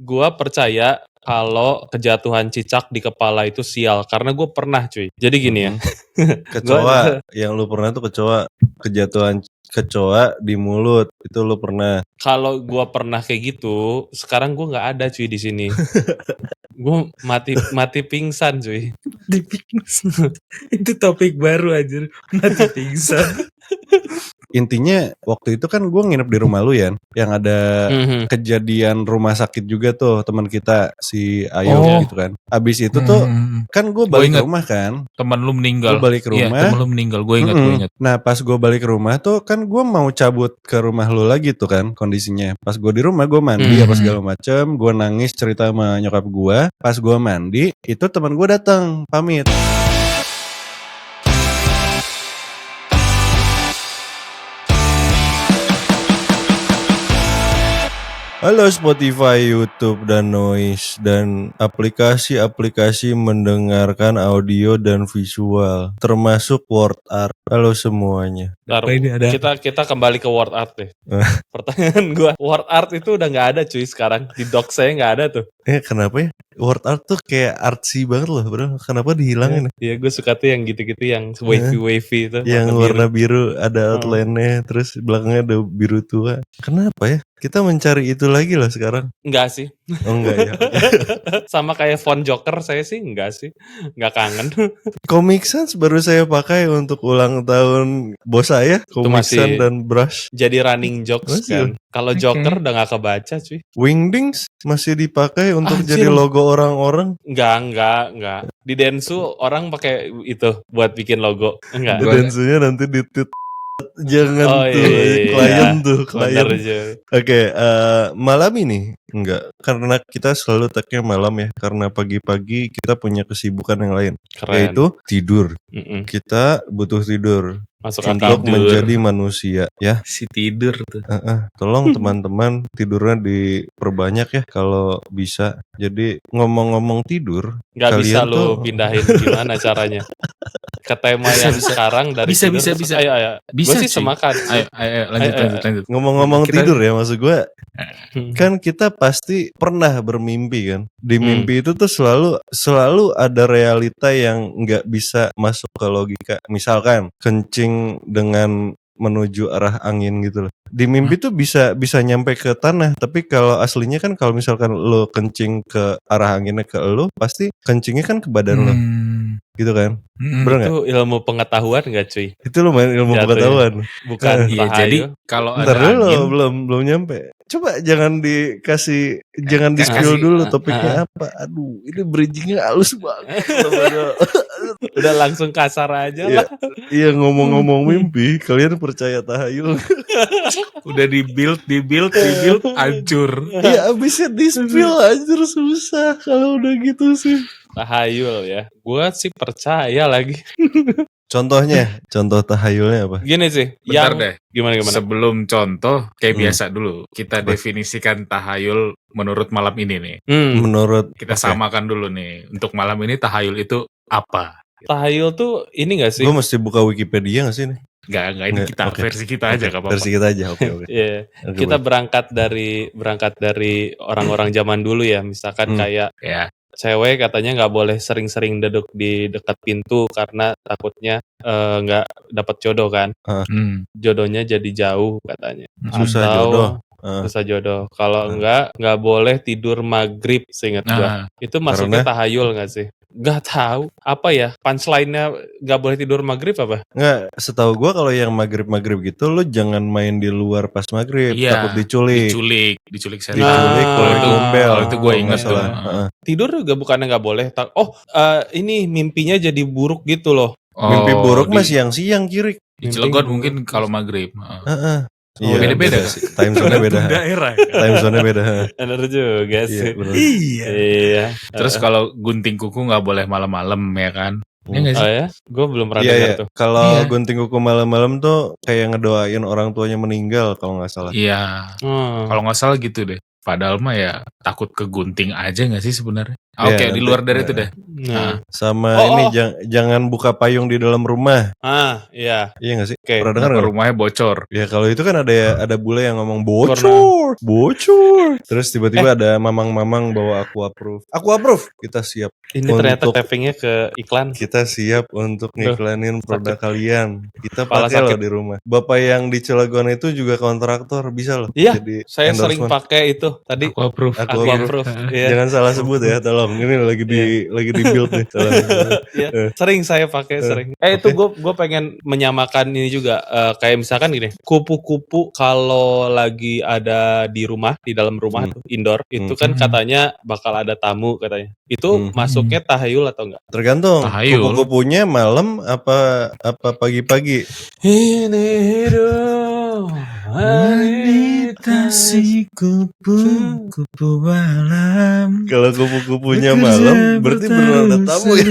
Gua percaya kalau kejatuhan cicak di kepala itu sial, karena gue pernah cuy. Jadi gini ya. Kecoa, yang lu pernah tuh kejatuhan kecoa di mulut, itu lu pernah. Kalau gue pernah kayak gitu, sekarang gue nggak ada cuy di sini. Gue mati pingsan cuy. Mati pingsan. Itu topik baru aja. Mati pingsan. Intinya waktu itu kan gue nginep di rumah lu ya, yang ada kejadian rumah sakit juga tuh teman kita si Ayo gitu kan. Abis itu tuh kan gue balik ke rumah kan. Teman lu meninggal. Gue balik ke rumah. Iya, teman lu meninggal. Gue ingat. Nah pas gue balik ke rumah tuh kan gue mau cabut ke rumah lu lagi tuh kan kondisinya. Pas gue di rumah gue mandi apa segala macem, gue nangis cerita sama nyokap gue. Pas gue mandi itu teman gue datang pamit. Halo Spotify, YouTube, dan Noise, dan aplikasi-aplikasi mendengarkan audio dan visual, termasuk word art. Halo semuanya. Kita kembali ke word art deh. Pertanyaan gue, word art itu udah nggak ada cuy sekarang. Di doc saya nggak ada tuh. Kenapa ya? Word art tuh kayak artsy banget loh bro. Kenapa dihilangin? Iya gue suka tuh yang gitu-gitu, yang wavy itu. Yang warna biru ada outline-nya, terus belakangnya ada biru tua. Kenapa ya? Kita mencari itu lagi lah sekarang. Enggak sih. Oh enggak ya. Sama kayak font Joker saya sih enggak sih. Enggak kangen. Comic Sans baru saya pakai untuk ulang tahun bos saya. Comic Sans dan brush. Jadi running jokes kan. Kalau Joker udah gak kebaca cuy. Wingdings masih dipakai untuk jadi logo orang-orang. Enggak. Di Densu orang pakai itu buat bikin logo. Enggak. Densunya nanti ditit. Jangan klien. Oke, malam ini enggak, karena kita selalu tag-nya malam ya, karena pagi-pagi kita punya kesibukan yang lain. Keren. Yaitu tidur. Kita butuh tidur untuk menjadi manusia ya. Si tidur tuh. Tolong teman-teman tidurnya diperbanyak ya kalau bisa. Jadi ngomong-ngomong tidur, nggak bisa lu pindahin gimana caranya ke tema yang sekarang dari bisa. Ayo. Bisa sih semakan. Ayo lanjut. Ngomong-ngomong tidur ya, maksud gue kan kita pasti pernah bermimpi kan. Di mimpi itu tuh selalu ada realita yang nggak bisa masuk ke logika. Misalkan kencing dengan menuju arah angin gitu loh. Di mimpi tuh bisa nyampe ke tanah, tapi kalau aslinya kan kalau misalkan lo kencing ke arah anginnya ke lo, pasti kencingnya kan ke badan lo. Gitu kan? Itu ilmu pengetahuan enggak cuy? Itu lumayan ilmu pengetahuan. Bukan jadi kalau ada angin belum nyampe. Coba jangan di-spill dulu topiknya apa. Aduh, ini bridgingnya halus banget. Udah langsung kasar aja lah. Iya, ngomong-ngomong mimpi, kalian percaya tahayul? Udah di-build, hancur. Iya, abisnya di-spill hancur susah kalau udah gitu sih. Tahayul ya. Gua sih percaya lagi. Contoh tahayulnya apa? Gini sih, bentar deh. Gimana? Sebelum contoh, kayak biasa dulu. Kita definisikan tahayul menurut malam ini nih. Menurut kita samakan dulu nih. Untuk malam ini tahayul itu apa? Tahayul tuh ini gak sih? Gue mesti buka Wikipedia gak sih nih? Enggak, ini kita versi kita aja gak apa-apa. Versi kita aja, oke. Yeah. Kita berangkat dari orang-orang zaman dulu ya. Misalkan kayak cewek katanya nggak boleh sering-sering duduk di dekat pintu karena takutnya nggak dapat jodoh kan. Jodohnya jadi jauh katanya. Susah jodoh. Kalau nggak boleh tidur maghrib, seingat gua. Itu maksudnya tahayul nggak sih? Nggak tahu. Apa ya? Punchline-nya nggak boleh tidur maghrib apa? Nggak, setahu gua kalau yang maghrib gitu lo jangan main di luar pas maghrib. Takut diculik setan. Kalau gombel. Kalau itu gue ingat tuh. Tidur juga bukannya nggak boleh. Ini mimpinya jadi buruk gitu loh. Mimpi buruk mah siang-siang Kiri. Di Cilegon mungkin kalau maghrib. Beda sih. Time zone-nya beda. Daerah. Time zone-nya beda. Benar juga sih. Iya. Terus kalau gunting kuku nggak boleh malam-malam ya kan? Oh ya? Gue belum pernah dengar tuh. Kalau gunting kuku malam-malam tuh kayak ngedoain orang tuanya meninggal kalau nggak salah. Iya. Kalau nggak salah gitu deh. Padahal mah ya takut kegunting aja nggak sih sebenarnya? Oke, di luar dari itu deh. Nah. Sama ini jangan buka payung di dalam rumah. Iya. Iya nggak sih? Oke. Pernah dengar nggak? Rumahnya bocor. Ya kalau itu kan ada bule yang ngomong bocor. Terus tiba-tiba ada mamang-mamang bawa Aqua Proof. Kita siap. Ini ternyata tappingnya ke iklan. Kita siap untuk ngiklanin produk kalian. Kita Kepala pakai loh sakit. di rumah. Bapak yang di Cilegon itu juga kontraktor, bisa loh. Iya, jadi saya sering endorsement. pakai itu tadi. Aqua Proof. Iya. Jangan salah sebut ya, tolong. Ini lagi di build nih. Iya, sering saya pakai sering. Itu gue pengen menyamakan ini juga kayak misalkan gini, kupu-kupu kalau lagi ada di rumah, di dalam rumah tuh indoor, itu kan katanya bakal ada tamu katanya. Itu masuknya tahayul atau enggak? Tergantung. Tahayul. Kupu-kupunya malam apa pagi-pagi. Ini hidup wanita si kupu malam. Kalau kupu-kupunya malam berarti benar ada tamu ya.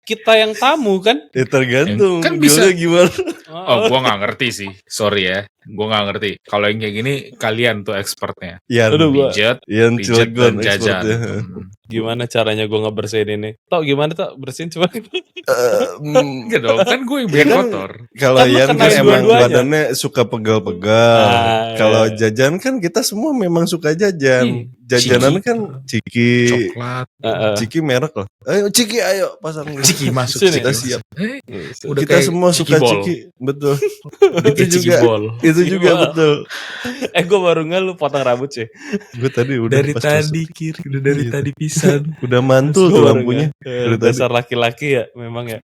Kita yang tamu kan? Ya tergantung. Kan bisa gimana? Gua nggak ngerti sih. Sorry ya, gua nggak ngerti. Kalau yang kayak gini kalian tuh expertnya. Pijat, yang pijat dan Cilegon jajan. expertnya. Gimana caranya gue ngebersihin ini? Tok gimana Tok bersihin coba? Enggak dong, kan gue yang bikin kotor. Kalau Kan lu Yan kena kan emang dua-duanya. badannya suka pegal-pegal. Kalau iya. jajan kan kita semua memang suka jajan. Jajanan Ciki. kan ciki. Coklat. Ciki merek loh. Ayo ciki, ayo pasang Ciki masuk. Sini. Kita siap. Udah Kita kayak semua Ciki suka Ball. ciki, betul. Kayak Ciki Ball. Itu juga Ball. betul. Gue baru nggak lu potong rambut sih. Gue tadi udah Dari pas tadi kiri, udah dari Iya. tadi pisan. udah mantul tuh lampunya. Dari tadi. Dasar laki-laki ya memang ya.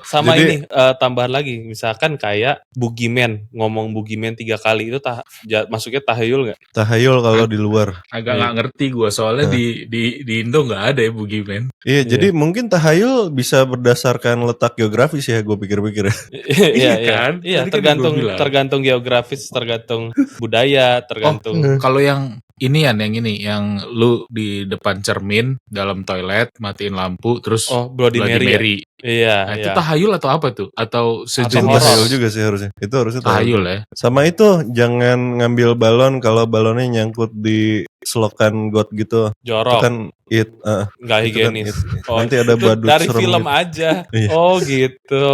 Sama Jadi- ini tambahan lagi. Misalkan kayak boogeyman, ngomong boogeyman 3 kali itu masuknya tahayul nggak? Tahayul kalau di luar. Agak nggak ngerti gue soalnya di Indo nggak ada ya boogeyman. Iya, jadi mungkin tahayul bisa berdasarkan letak geografis ya, gue pikir-pikir ya. Iya kan? Iya, Tadi kan gua bilang. tergantung geografis, tergantung budaya, tergantung. Kalau yang ini yang lu di depan cermin dalam toilet matiin lampu terus Bloody Mary. Iya, Nah, itu tahayul atau apa tuh? Atau Itu Atau sejenis horor. tahayul juga sih harusnya. Itu harusnya tahayul ya? Sama itu jangan ngambil balon kalau balonnya nyangkut di selokan got gitu. Itu jorok, kan nggak itu kan higienis. Nanti ada itu badut dari serem film gitu. aja. Iya. Oh gitu.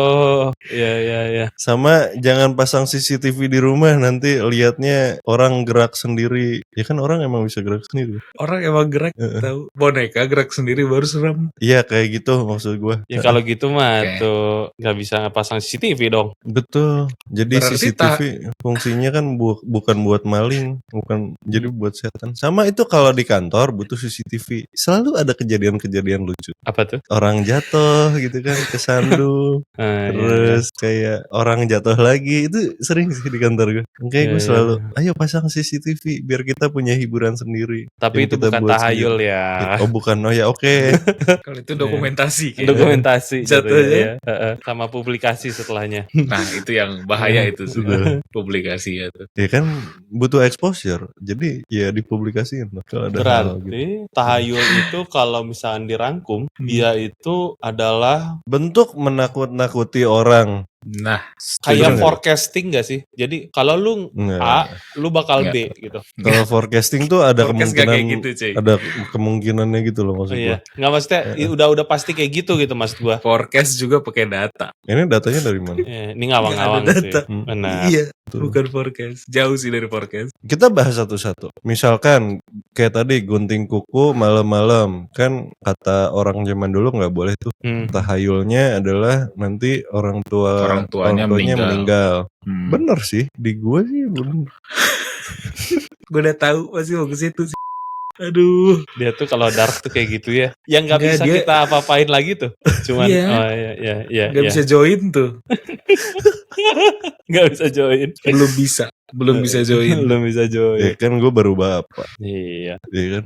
Iya. Sama jangan pasang CCTV di rumah, nanti lihatnya orang gerak sendiri. Ya kan orang emang bisa gerak sendiri. Orang emang gerak tahu. Boneka gerak sendiri baru serem. Iya kayak gitu maksud gue. Ya kalau gitu mah Oke. tuh nggak bisa pasang CCTV dong. Betul. Jadi Berarti CCTV fungsinya kan bukan buat maling, bukan jadi buat setan. Sama itu kalau di kantor butuh CCTV. Selalu ada kejadian-kejadian lucu. Apa tuh? Orang jatuh gitu kan, kesandung. Iya. Terus kayak orang jatuh lagi. Itu sering sih di kantor gue. Makanya gue Iya, selalu, ayo pasang CCTV biar kita punya hiburan sendiri. Tapi Yang itu kita bukan buat tahayul sendiri. ya. Oh bukan, oh ya oke. Kalau itu dokumentasi kayaknya. Dokumentasi Jatuhnya. ya. Sama publikasi setelahnya. Nah, itu yang bahaya itu sudah publikasi ya tuh. Ya kan butuh exposure. Jadi ya dipublikasiin loh kalau ada hal gitu. Berarti tahayul itu kalau misalnya dirangkum, dia itu adalah Bentuk menakut-nakuti orang. Nah, kayak nggak? forecasting gak sih? Jadi kalau lu Nggak. A, lu bakal Nggak. B gitu. Kalau forecasting tuh ada Forecast gak kemungkinan kayak gitu, cuy. ada kemungkinannya gitu loh maksud Iya, gua. nggak maksudnya udah pasti kayak gitu maksud gua. Forecast juga pakai data. Ini datanya dari mana? Ini ngawang-ngawang Nggak ada sih. data. Benar. Iya, Betul. bukan forecast. Jauh sih dari forecast. Kita bahas satu-satu. Misalkan kayak tadi gunting kuku malam-malam, kan kata orang zaman dulu nggak boleh tuh. Tahayulnya adalah nanti orang tuanya meninggal. Bener sih, di gue sih bener. Gue udah tahu pasti mau ke situ sih. Aduh. Dia tuh kalau dark tuh kayak gitu ya. Yang nggak Nggak, bisa dia- kita apa-apain lagi tuh. Cuman Iya. iya. Gak bisa join tuh. Nggak bisa join. Belum bisa join. Belum bisa Ya join. kan gue baru bapak, Iya. ya kan.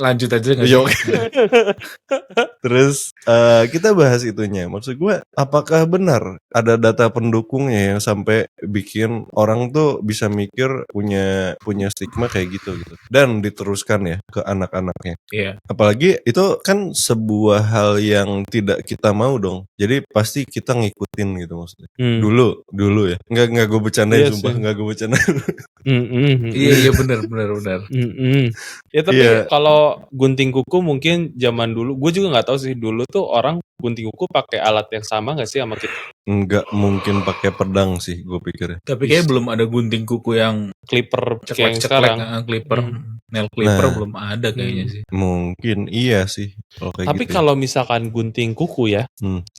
Lanjut aja nggak Iya, sih? oke. Terus kita bahas itunya. Maksud gue, apakah benar ada data pendukungnya yang sampai bikin orang tuh bisa mikir punya stigma kayak gitu. Dan diteruskan ya ke anak-anaknya. Iya. Apalagi itu kan sebuah hal yang tidak kita mau dong. Jadi pasti kita ngikutin gitu maksudnya. Dulu ya. Enggak gue bercandain, Iya sumpah sih. enggak gue bercandain. Iya benar. Ya tapi kalau gunting kuku mungkin zaman dulu, gue juga nggak tahu sih dulu tuh orang gunting kuku pakai alat yang sama nggak sih sama kita? Enggak mungkin pakai pedang sih, gue pikir. Tapi kayak belum ada gunting kuku yang clipper kayak yang sekarang. Clipper, nail clipper belum ada kayaknya sih. Mungkin iya sih. Tapi gitu kalau misalkan gunting kuku ya,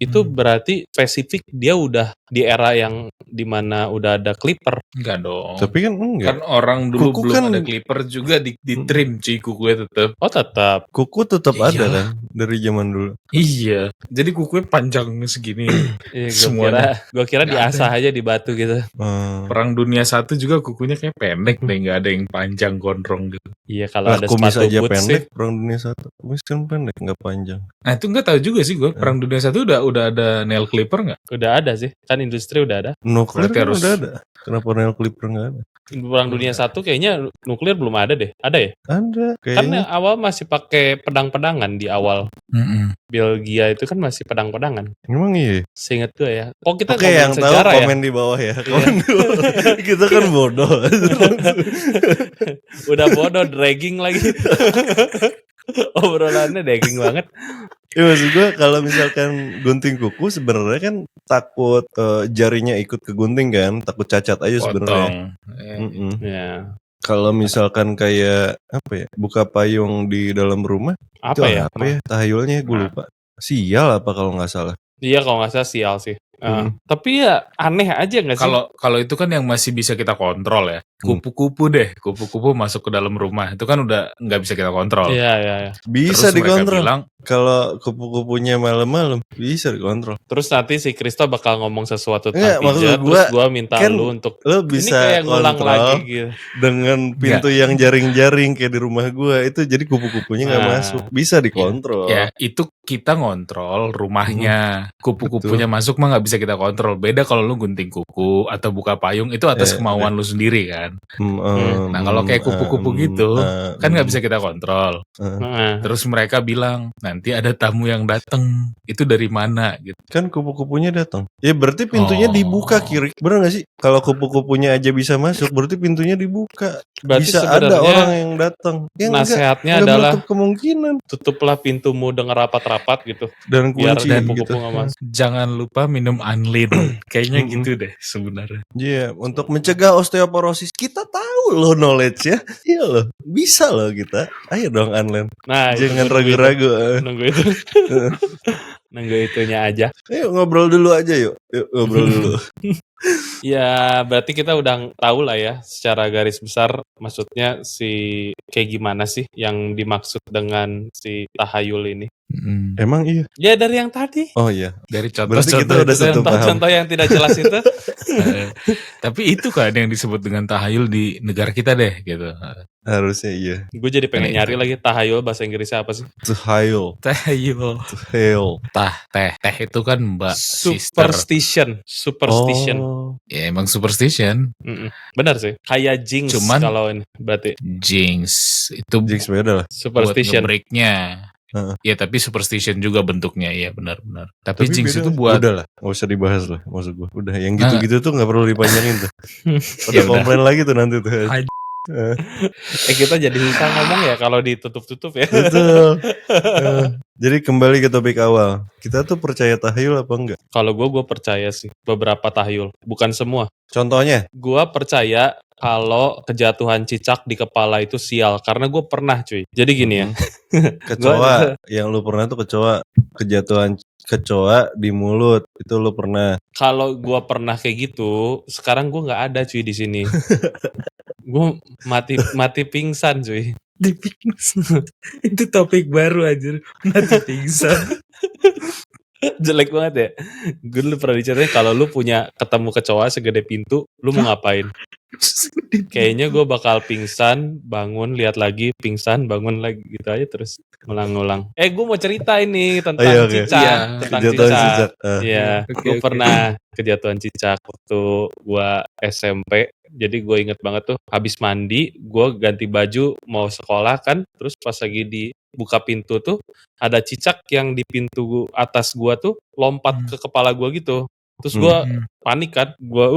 itu berarti spesifik dia udah di era yang dimana udah ada clipper. Enggak dong. Tapi kan enggak. Kan orang dulu kuku belum ada clipper juga di trim cuy kukunya tetap. Oh tetap. Kuku tetap ada kan dari zaman dulu. Iya. Jadi kukunya panjang segini. Semuanya. Gue kira diasah aja di batu gitu. Perang Dunia 1 juga kukunya kayak pendek deh, nggak ada yang panjang gondrong gitu. Iya kalau ada sepatu aja boots pendek, sih. Perang Dunia 1 kumis kan pendek nggak panjang. Nah itu nggak tahu juga sih gue. Perang Dunia 1 udah ada nail clipper nggak? Udah ada sih, kan industri udah ada. Nuklir kan udah ada. Kenapa nail clipper nggak ada? Perang Dunia 1 kayaknya nuklir belum ada deh. Ada ya? Ada. Karena awal masih pakai pedang-pedangan di awal. Belgia itu kan masih pedang-pedangan. Emang iya? Seingat gue ya. Kok kita ngomongin yang sejarah tahu komen di bawah ya. Kita kan bodoh. Udah bodoh, dragging lagi. Obrolannya dragging banget. Ya maksud gue kalau misalkan gunting kuku sebenarnya kan takut jarinya ikut ke gunting kan, takut cacat aja sebenarnya. Ya. Kalau misalkan kayak apa ya, buka payung di dalam rumah, apa itu ya? Apa ya? Tahayulnya gue lupa. Sial apa kalau nggak salah? Iya kalau nggak salah sial sih. Tapi ya aneh aja nggak sih? Kalau itu kan yang masih bisa kita kontrol ya. Kupu-kupu kupu-kupu masuk ke dalam rumah itu kan udah nggak bisa kita kontrol. Iya. Bisa dikontrol. Kalau kupu-kupunya malam-malam bisa dikontrol. Terus nanti si Kristo bakal ngomong sesuatu tentang pijat, terus gue minta kan lu untuk lo bisa ini kayak ngulang lagi gitu. Dengan pintu yang jaring-jaring kayak di rumah gue itu, jadi kupu-kupunya nggak masuk, bisa dikontrol. Ya itu kita ngontrol rumahnya, kupu-kupunya masuk mah nggak bisa kita kontrol. Beda kalau lu gunting kuku atau buka payung, itu atas kemauan lu sendiri kan. Nah kalau kayak kupu-kupu gitu kan nggak bisa kita kontrol. Terus mereka bilang nanti ada tamu yang datang, itu dari mana gitu. Kan kupu-kupunya datang. Ya berarti pintunya dibuka kiri. Bener gak sih? Kalau kupu-kupunya aja bisa masuk, berarti pintunya dibuka. Berarti bisa ada orang yang datang. Ya nasihatnya adalah kemungkinan. Tutuplah pintumu dengan rapat-rapat gitu. Dan kunci gitu. Jangan lupa minum Anlin. Kayaknya gitu deh sebenarnya. Iya, untuk mencegah osteoporosis kita tahu loh knowledge ya. Iya loh, bisa loh kita. Ayo dong Anlin. Nah, jangan ragu-ragu. Nunggu itu. Nunggu itunya aja. Ayo ngobrol dulu aja yuk. Ngobrol dulu. Ya berarti kita udah tahu lah ya secara garis besar maksudnya si kayak gimana sih yang dimaksud dengan si tahayul ini. Emang iya? Ya dari yang tadi. Oh iya. Dari contoh-contoh yang tidak jelas itu. Tapi itu kan yang disebut dengan tahayul di negara kita deh gitu. Harusnya iya. Gue jadi pengen nyari lagi tahayul bahasa Inggrisnya apa sih? Tahayul. Teh itu kan mbak. Superstition. Ya emang superstition. Benar sih. Kayak jinx kalau ini berarti. Jinx itu jinx beda lah. Superstition. Buat nge-breaknya. Ya tapi superstition juga bentuknya, iya benar-benar. Tapi jinx itu buat udah lah, nggak usah dibahas lah, maksud gue. Udah yang gitu-gitu tuh nggak perlu dipanjangin tuh. Udah komplain lagi tuh nanti tuh. Kita jadi susah ngomong ya kalau ditutup-tutup ya. Betul. Jadi kembali ke topik awal. Kita tuh percaya tahayul apa enggak? Kalau gue percaya sih beberapa tahayul, bukan semua. Contohnya? Gue percaya kalau kejatuhan cicak di kepala itu sial, karena gue pernah cuy. Jadi gini ya. Kecoa, yang lu pernah tuh kejatuhan kecoa di mulut, itu lu pernah. Kalau gue pernah kayak gitu, sekarang gue nggak ada cuy di sini. Gue mati pingsan cuy. Di pingsan. Itu topik baru aja. Mati pingsan. Jelek banget ya. Gue dulu pernah diceritain kalau lu punya ketemu kecoa segede pintu, lu mau ngapain? Kayaknya gue bakal pingsan, bangun, lihat lagi, pingsan, bangun lagi gitu aja terus ngulang-ngulang. Gue mau cerita ini tentang cicak, tentang cicak. Iya, gue pernah kejatuhan cicak waktu gue SMP. Jadi gue inget banget tuh habis mandi, gue ganti baju mau sekolah kan, terus pas lagi dibuka pintu tuh ada cicak yang di pintu atas gue tuh lompat ke kepala gue gitu. Terus gue panik kan, gue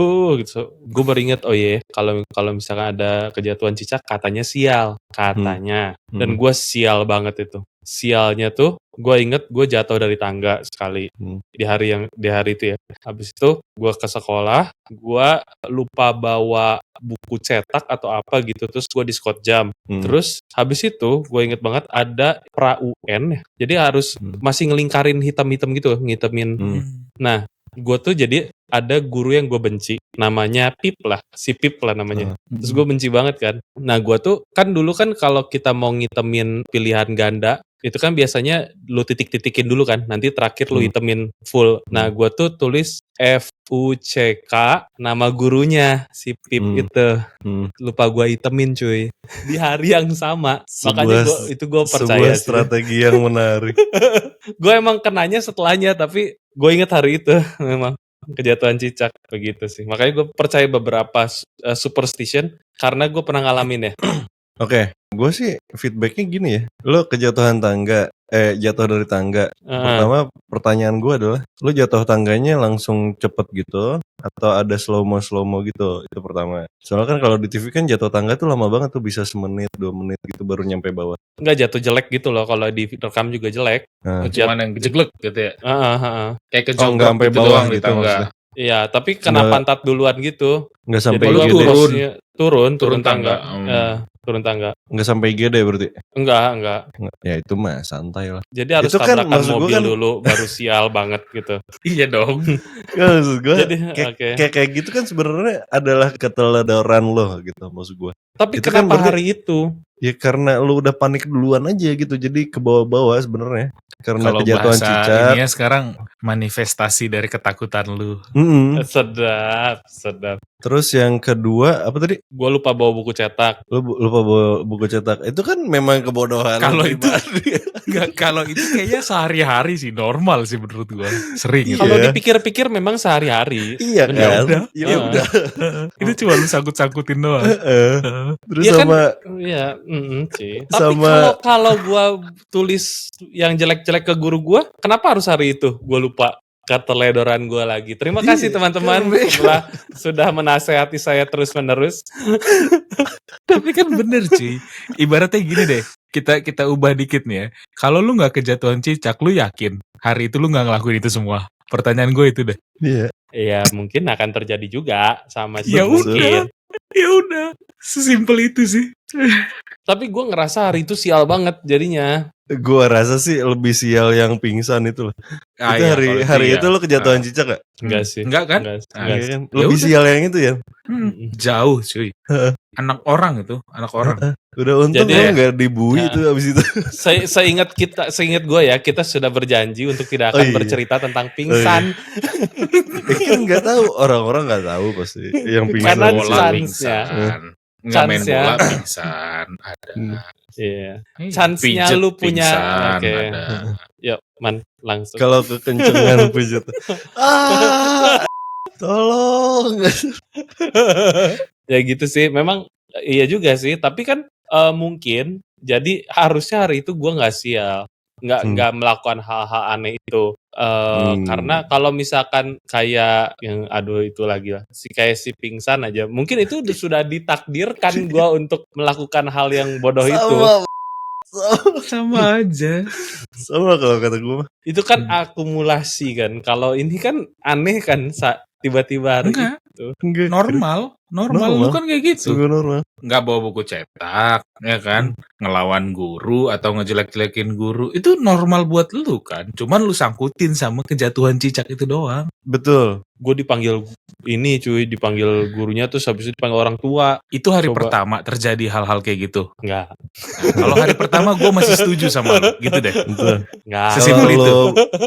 gitu. Gue baru inget, oh iya, kalau misalkan ada kejatuhan cicak, katanya sial, katanya. Dan gue sial banget itu. Sialnya tuh, gue inget gue jatuh dari tangga sekali di hari itu ya. Habis itu gue ke sekolah, gue lupa bawa buku cetak atau apa gitu, terus gue diskot jam. Terus habis itu gue inget banget ada pra UN ya. Jadi harus masih ngelingkarin hitam-hitam gitu, ngitemin. Nah, gue tuh jadi ada guru yang gue benci, namanya Pip lah, si Pip lah namanya. Terus gue benci banget kan. Nah, gue tuh kan dulu kan kalau kita mau ngitemin pilihan ganda, itu kan biasanya lu titik-titikin dulu kan, nanti terakhir lu hitemin full. Nah, gue tuh tulis FUCK, nama gurunya si Pip itu. Lupa gue hitemin cuy di hari yang sama. Makanya gue percaya sebuah strategi yang menarik. Gue emang kenanya setelahnya, tapi gue inget hari itu memang kejatuhan cicak begitu sih. Makanya gue percaya beberapa superstition karena gue pernah ngalamin ya. Oke, gue sih feedbacknya gini ya. Lo kejatuhan tangga, jatuh dari tangga. Pertama pertanyaan gue adalah, lo jatuh tangganya langsung cepet gitu atau ada slow mo gitu? Itu pertama. Soalnya kan kalau di TV kan jatuh tangga tuh lama banget tuh, bisa 1 menit 2 menit gitu baru nyampe bawah. Enggak, jatuh jelek gitu loh, kalau di rekam juga jelek. Cuman yang kejeglek gitu ya. Kayak kejongkok sampai gitu bawah doang gitu di tangga. maksudnya. Iya, tapi kena pantat duluan gitu. Nggak sampai jadi turun tangga. Turun tangga. Nggak sampai IGD berarti? Enggak. Ya itu mah santai lah. Jadi harus tabrakan mobil dulu, baru sial banget gitu. Iya dong. Maksud gue kayak gitu kan sebenarnya adalah keteledoran lo gitu maksud gue. Tapi itu kenapa kan hari itu? Ya karena lu udah panik duluan aja gitu, jadi ke bawah-bawah sebenarnya. Karena kalau kejatuhan cicak. Ini sekarang manifestasi dari ketakutan lu. Sedap. Terus yang kedua apa tadi? Gue lupa bawa buku cetak. Lu lupa bawa buku cetak. Itu kan memang kebodohan. Kalau itu kayaknya sehari-hari sih, normal sih menurut gue. Sering. Kalau dipikir-pikir memang sehari-hari. Iya kan? Ya udah. Itu cuma lu sangkut-sangkutin doang. Terus ya sama iya, sih. Tapi kalau gue tulis yang jelek-jelek ke guru gue, kenapa harus hari itu? Gue lupa. Keteledoran gue lagi. Terima kasih teman-teman setelah sudah menasehati saya terus-menerus. Tapi kan bener cuy. Ibaratnya gini deh. Kita ubah dikit nih ya. Kalau lu gak kejatuhan cicak, lu yakin hari itu lu gak ngelakuin itu semua? Pertanyaan gue itu deh. Iya, mungkin akan terjadi juga sama sih. Ya udah. Sesimpel itu sih. Tapi gue ngerasa hari itu sial banget jadinya. Gue rasa sih lebih sial yang pingsan itu loh. Itu hari itu lo kejatuhan cicak gak? Enggak sih. Enggak kan? Lebih sial yang itu ya. Jauh cuy. Anak orang itu, anak orang. Udah untung lo gak dibui itu abis itu. Seingat gue ya, kita sudah berjanji untuk tidak akan bercerita tentang pingsan. Kan gak tahu, orang-orang gak tahu pasti yang pingsan. Karena pingsan. Nggak main bola pingsan ada. Iya. Chance-nya lu punya. Oke. Yuk, Man, langsung. Kalau kekencengan pijat. Tolong. Ya gitu sih. Memang iya juga sih, tapi kan mungkin jadi harusnya hari itu gue nggak sial. Nggak melakukan hal-hal aneh itu. Karena kalau misalkan kayak yang itu lagi lah, kayak si pingsan aja, mungkin itu sudah ditakdirkan gue untuk melakukan hal yang bodoh itu. Sama aja. Sama kalau kata gue. Itu kan akumulasi kan. Kalau ini kan aneh kan, tiba-tiba hari itu. Normal. Lu kan kayak gitu. Normal. Nggak bawa buku cetak, ya kan? Ngelawan guru atau ngejelek-jelekin guru. Itu normal buat lu kan. Cuman lu sangkutin sama kejatuhan cicak itu doang. Betul. Gue dipanggil dipanggil gurunya, terus habis itu dipanggil orang tua. Itu hari pertama terjadi hal-hal kayak gitu? Enggak. Kalau hari pertama gue masih setuju sama lu, gitu deh. Enggak. Sesimpel itu.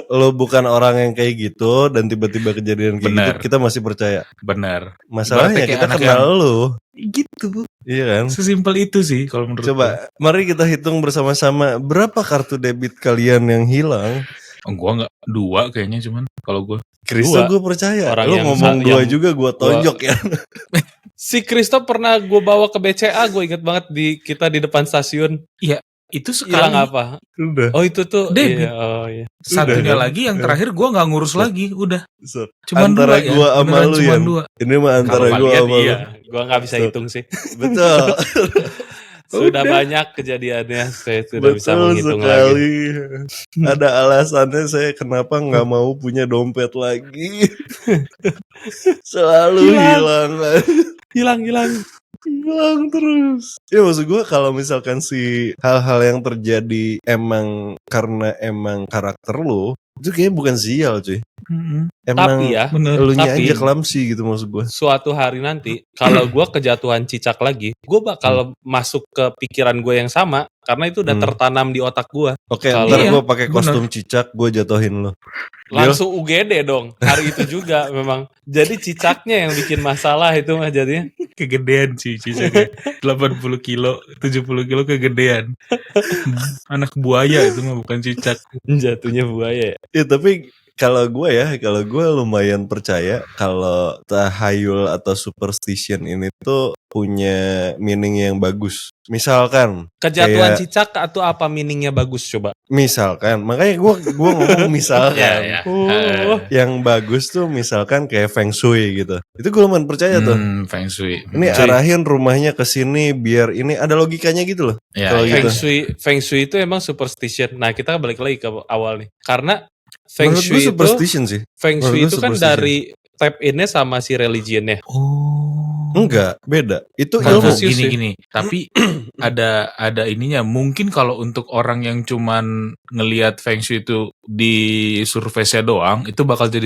Lo bukan orang yang kayak gitu dan tiba-tiba kejadian kayak gitu, kita masih percaya. Benar. Masalahnya kita kenal lo. Gitu. Iya kan? Sesimpel itu sih kalau menurut Coba, mari kita hitung bersama-sama berapa kartu debit kalian yang hilang. Gua nggak 2 kayaknya, cuman kalau gue Kristo gue percaya. Lo ngomong 2 juga gue tonjok ya. Si Kristo pernah gue bawa ke BCA, gue inget banget kita di depan stasiun. Iya, Itu Hilang sekali. apa? Udah. Oh itu tuh. Debit. Iya, oh iya. Satunya Udah, lagi yang terakhir gue nggak ngurus lagi, udah. Cuman antara 2 ya, gua sama beneran lu cuman ya. 2. Ini mah antara Kalau gua kalian sama lu. iya, gua nggak bisa hitung sih. Betul. Sudah Udah. banyak kejadiannya, saya sudah bisa Betul menghitung lagi. sekali. Ada alasannya saya kenapa nggak mau punya dompet lagi. Selalu hilang. Hilang terus. Ya maksud gue kalau misalkan si hal-hal yang terjadi emang karena emang karakter lu, itu kayaknya bukan sial cuy. Emang Tapi ya, elunya tapi aja clumsy gitu maksud gue. suatu hari nanti kalau gue kejatuhan cicak lagi, gue bakal masuk ke pikiran gue yang sama karena itu udah tertanam di otak gue. Oke, Kalau- ntar gue Iya, pakai kostum cicak, gue jatuhin lo. Langsung UGD dong hari itu juga memang. Jadi cicaknya yang bikin masalah itu mah jadinya. Kegedean sih cicaknya. 80 kilo, 70 kilo kegedean. Anak buaya itu mah bukan cicak. Jatuhnya buaya ya. Ya tapi kalau gue lumayan percaya kalau tahayul atau superstition ini tuh punya meaning yang bagus. Misalkan Kejatuhan kayak- cicak atau apa meaningnya bagus coba? misalkan, makanya gue ngomong misalkan. Ya. Oh. Yang bagus tuh misalkan kayak feng shui gitu. Itu gue lumayan percaya tuh. Feng shui. Ini arahin rumahnya ke sini biar ini ada logikanya gitu loh. Ya, kalau ya. gitu. Feng Shui itu emang superstition. Nah, kita balik lagi ke awal nih. Karena Feng Menurut gue Shui itu superstition sih. Feng Menurut Shui gue itu kan superstition. dari tap in-nya sama si religionnya. Enggak, beda. Itu Nah, ilmu. Konfusius sih. gini. Tapi ada ininya. Mungkin kalau untuk orang yang cuman ngelihat Feng Shui itu di surface-nya doang, itu bakal jadi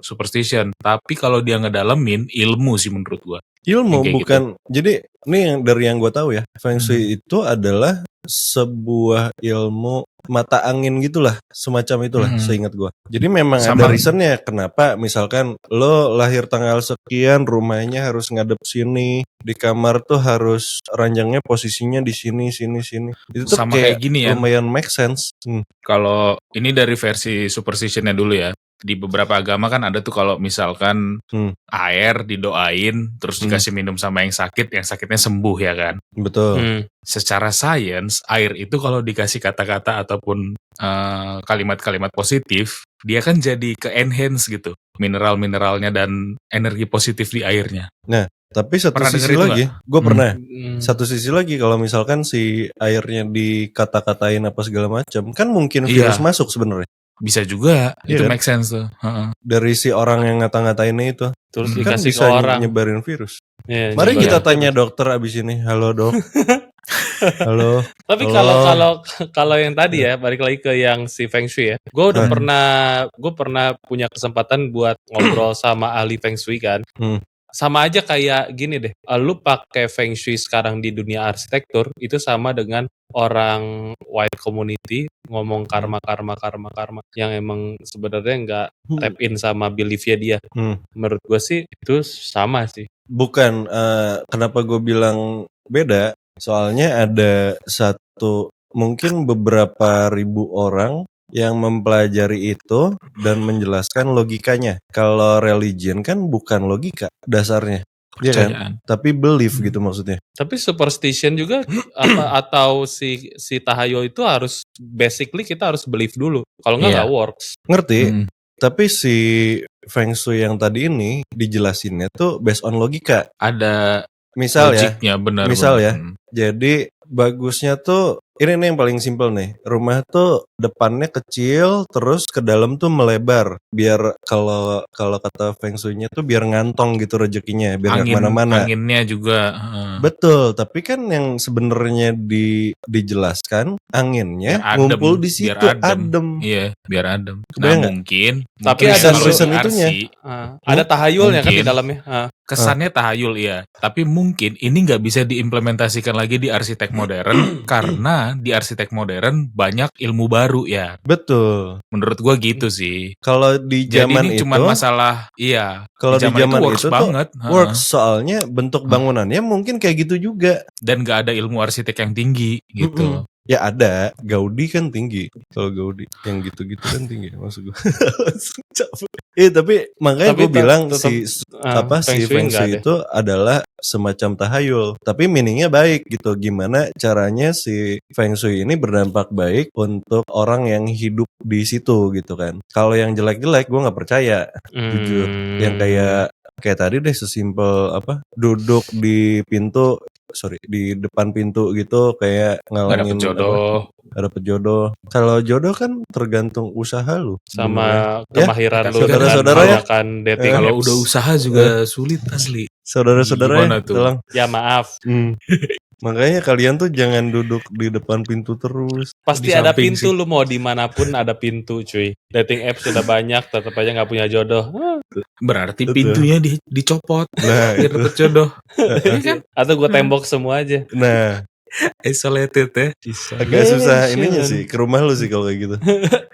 superstition. Tapi kalau dia ngedalamin, ilmu sih menurut gua. Ilmu Yang kayak bukan. Jadi ini yang dari yang gue tahu ya, Feng Shui itu adalah sebuah ilmu mata angin gitulah, semacam itulah seingat gue. Jadi memang ada Sama. reasonnya kenapa misalkan lo lahir tanggal sekian, rumahnya harus ngadep sini, di kamar tuh harus ranjangnya posisinya di sini. Itu tuh Sama kayak gini ya. lumayan make sense. Kalau ini dari versi superstition-nya dulu ya. Di beberapa agama kan ada tuh kalau misalkan air didoain terus dikasih minum sama yang sakitnya sembuh ya kan. Betul. Secara sains air itu kalau dikasih kata-kata ataupun kalimat-kalimat positif, dia kan jadi ke-enhance gitu. Mineral-mineralnya dan energi positif di airnya. Nah, tapi satu Pernah sisi denger itu lagi, gue pernah. Hmm. Satu sisi lagi kalau misalkan si airnya dikata-katain apa segala macam, kan mungkin Iya. virus masuk sebenarnya. Bisa juga, Iya itu kan? make sense tuh. Dari si orang yang ngata-ngatainnya itu. Terus Kan dikasih ke bisa orang. nyebarin virus. Iya, Mari nyebarin kita virus. tanya dokter abis ini. Halo dok. Halo. Tapi Halo. kalau yang tadi ya, balik lagi ke yang si Feng Shui ya. Gue pernah punya kesempatan buat ngobrol sama ahli Feng Shui kan. Sama aja kayak gini deh. Lu pakai Feng Shui sekarang di dunia arsitektur itu sama dengan orang white community ngomong karma yang emang sebenarnya nggak tap in sama beliefnya dia. Menurut gue sih itu sama sih. Bukan. Kenapa gue bilang beda? Soalnya ada mungkin beberapa ribu orang yang mempelajari itu dan menjelaskan logikanya. Kalau religion kan bukan logika dasarnya, ya kan? Tapi belief gitu maksudnya. Tapi superstition juga atau si tahayul itu harus basically kita harus believe dulu. Kalau nggak works. Ngerti? Tapi si Feng Shui yang tadi ini dijelasinnya tuh based on logika. Ada misal logiknya, benar. Jadi bagusnya tuh ini nih yang paling simpel nih. Rumah tuh depannya kecil, terus ke dalam tuh melebar. Biar kalau kata Feng Shui-nya tuh biar ngantong gitu rezekinya, biar nggak kemana-mana. Anginnya juga. Betul, tapi kan yang sebenarnya dijelaskan anginnya ngumpul di situ adem. Iya, biar adem. Mungkin. Tapi ada reason itunya. Ada tahayulnya kan di dalamnya. Kesannya tahayul ya, tapi mungkin ini nggak bisa diimplementasikan lagi di arsitek modern karena di arsitek modern banyak ilmu baru ya. Betul. Menurut gua gitu sih. Kalau di zaman ini itu cuma masalah, iya. Kalau di zaman works itu banget. Works soalnya bentuk bangunannya mungkin kayak gitu juga. Dan nggak ada ilmu arsitek yang tinggi gitu. Ya ada, Gaudi kan tinggi. Kalau Gaudi yang gitu-gitu kan tinggi maksud gue. Tapi makanya gue bilang si Feng Shui itu adalah semacam tahayul, tapi meaningnya baik gitu. Gimana caranya si Feng Shui ini berdampak baik untuk orang yang hidup di situ gitu kan. Kalau yang jelek-jelek gue nggak percaya, jujur. Yang kayak tadi deh, sesimpel duduk di depan pintu gitu, kayak ngalangin dapet jodoh. Kalau jodoh kan tergantung usaha lu sama kemahiran lu saudara-saudara ya. Kalau udah usaha juga sulit asli. Saudara-saudara ya, tolong. Ya maaf. Makanya kalian tuh jangan duduk di depan pintu terus. Pasti ada pintu, lu mau dimanapun ada pintu cuy. Dating apps sudah banyak, tetap aja gak punya jodoh. Berarti pintunya dicopot biar dapet jodoh. Atau gue tembok semua aja. Nah, isolated ya. Agak susah ininya sih, ke rumah lu sih kalau kayak gitu.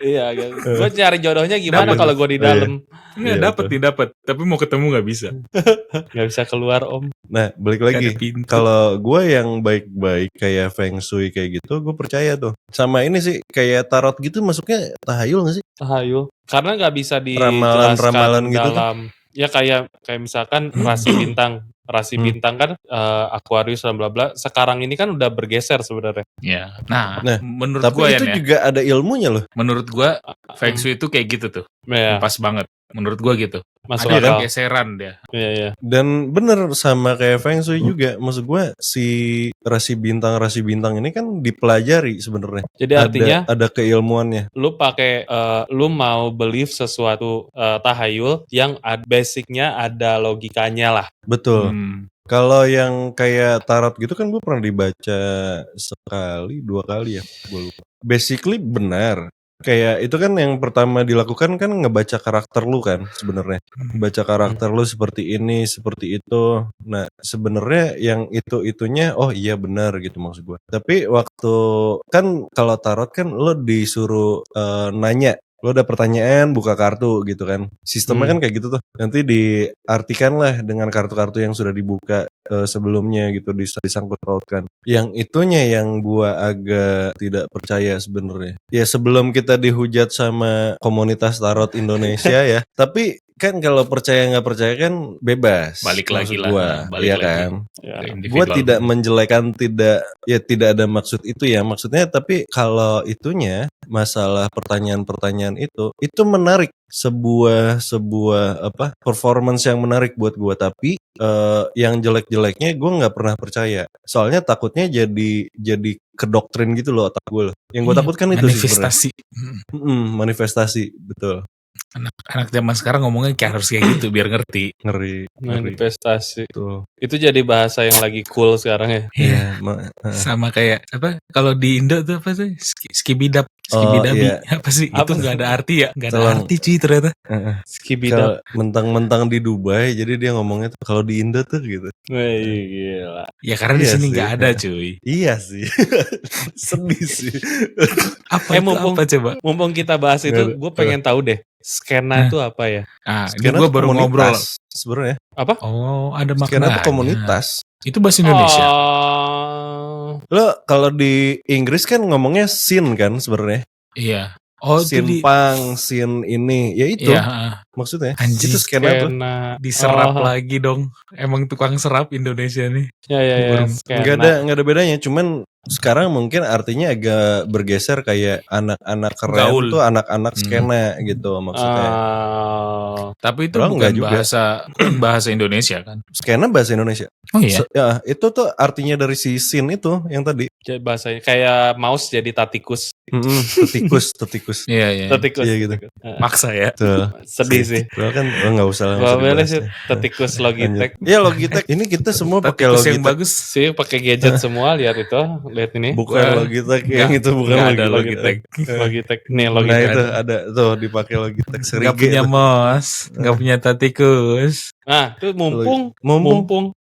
Iya, gue cari jodohnya gimana kalau gue di dalam? Nggak dapat, tapi mau ketemu nggak bisa. Nggak bisa keluar om. Nah, balik lagi, kalau gue yang baik-baik kayak Feng Shui kayak gitu, gue percaya tuh. Sama ini sih, kayak tarot gitu masuknya tahayul nggak sih? Tahayul, karena nggak bisa ramalan gitu dalam tuh. Ya kayak misalkan rasi bintang. Rasi bintang kan Aquarius dan bla bla. Sekarang ini kan udah bergeser sebenarnya. Ya. Nah menurut tapi gua itu juga ada ilmunya loh. Menurut gua Feng Shui itu kayak gitu tuh. Pas banget. Menurut gua gitu. Masuk ada geseran dia. Iya. Dan bener sama kayak Feng Shui juga. Maksud gua si rasi bintang ini kan dipelajari sebenarnya. Jadi artinya ada keilmuannya. Lu pakai lu mau believe sesuatu tahayul yang basicnya ada logikanya lah. Betul. Kalau yang kayak tarot gitu kan gue pernah dibaca sekali, 2 kali ya, gue lupa. Basically benar. Kayak itu kan yang pertama dilakukan kan ngebaca karakter lu kan sebenarnya. Baca karakter lu seperti ini, seperti itu. Nah, sebenarnya yang itunya oh iya benar gitu maksud gue. Tapi waktu kan kalau tarot kan lu disuruh nanya. Lo ada pertanyaan, buka kartu gitu kan. Sistemnya kan kayak gitu tuh. Nanti diartikan lah dengan kartu-kartu yang sudah dibuka sebelumnya gitu, disangkut pautkan. Yang itunya yang gua agak tidak percaya sebenarnya. Ya sebelum kita dihujat sama komunitas tarot Indonesia ya. Tapi kan kalau percaya nggak percaya kan bebas. Balik lagi lah. Iya kan. Ya, gue tidak menjelekan, tidak ada maksud itu ya. Maksudnya tapi kalau itunya masalah pertanyaan-pertanyaan itu menarik, sebuah performance yang menarik buat gue. Tapi yang jelek-jeleknya gue nggak pernah percaya. Soalnya takutnya jadi kedoktrin gitu loh otak gue. Yang gue takutkan itu manifestasi. Manifestasi, betul. Anak zaman sekarang ngomongnya kayak harus kayak gitu biar ngerti. Ngeri. Manifestasi. Tuh. Itu jadi bahasa yang lagi cool sekarang ya. Iya. Sama kayak kalau di Indo tuh apa sih? Skibidap. Skibidabi. Apa sih? Itu nggak ada arti ya? Nggak ada arti cuy ternyata. Skibidap. Mentang-mentang di Dubai, jadi dia ngomongnya tuh kalau di Indo tuh gitu. Wih, gila. Ya karena di sini nggak ada cuy. Iya sih. Sedih sih. Apa coba? Mumpung kita bahas itu, gue pengen tahu deh. Skena itu apa ya? Ini gue baru ngobrol sebenarnya. Apa? Oh, ada makna. Skena itu komunitas. Itu bahasa Indonesia. Lo kalau di Inggris kan ngomongnya scene kan sebenarnya. Iya. Scene punk, scene ini, ya itu. Iya. Maksudnya. Anjir, itu skena tuh. Diserap lagi dong. Emang tukang serap Indonesia nih. Ya. Nggak ada bedanya. Cuman sekarang mungkin artinya agak bergeser, kayak anak-anak keren tuh anak-anak skena gitu maksudnya. Tapi itu bukan bahasa Indonesia kan? Skena bahasa Indonesia. Oh iya? Ya, itu tuh artinya dari si scene itu yang tadi. Bahasanya kayak mouse jadi tatikus. Tetikus. Iya. Tetikus. Iya gitu. Maksa ya. Tuh. Sedih sih. Kan nggak usah. Boleh sih tetikus Logitech. Iya Logitech. Ini kita semua pakai Logitech. Yang bagus sih, pakai gadget semua. Lihat itu, lihat ini. Bukan Logitech yang itu, bukan Logitech. Logitech. Nih Logitech. Nah itu ada tuh dipakai Logitech. Nggak punya mouse, nggak punya tatikus. Nah, itu mumpung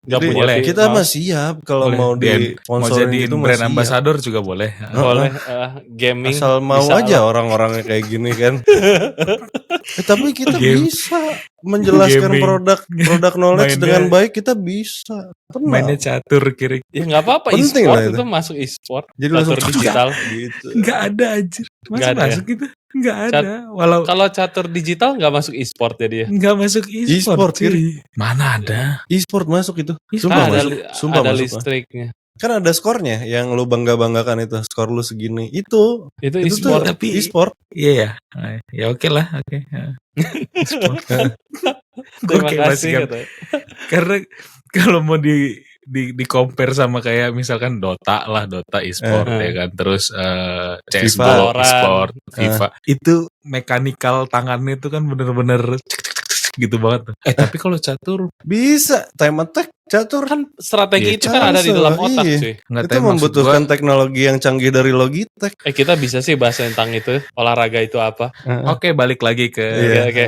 nggak Jadi punya kita mah siap kalau mau di sponsorin jadiin itu brand ambassador juga boleh. Boleh gaming asal mau aja orang-orangnya kayak gini kan. Tapi kita bisa menjelaskan produk knowledge dengan baik, kita bisa. Mainnya catur kiri. Ya nggak apa-apa, e-sport itu masuk e-sport. Jadi catur digital gitu. Nggak ada anjir. Masuk gitu. Nggak ada. Kalau catur digital nggak masuk e-sport ya dia. Nggak masuk e-sport cuy. Mana ada? E-sport masuk itu. Sumpah ada listriknya. Kan ada skornya yang lu bangga-banggakan itu. Skor lu segini. Itu e-sport. Tapi e-sport. Iya ya. Ya oke lah. Oke. E-sport. Terima kasih. Karena kalau mau di compare sama kayak misalkan Dota e-sport ya kan, terus CS:GO e-sport, FIFA itu mekanikal tangannya itu kan bener-bener gitu banget. Tapi kalau catur bisa time attack. Catur kan strategi itu kan ada di dalam otak cuy. Itu membutuhkan teknologi yang canggih dari Logitech. Kita bisa sih bahas tentang itu, olahraga itu apa. Oke, balik lagi ke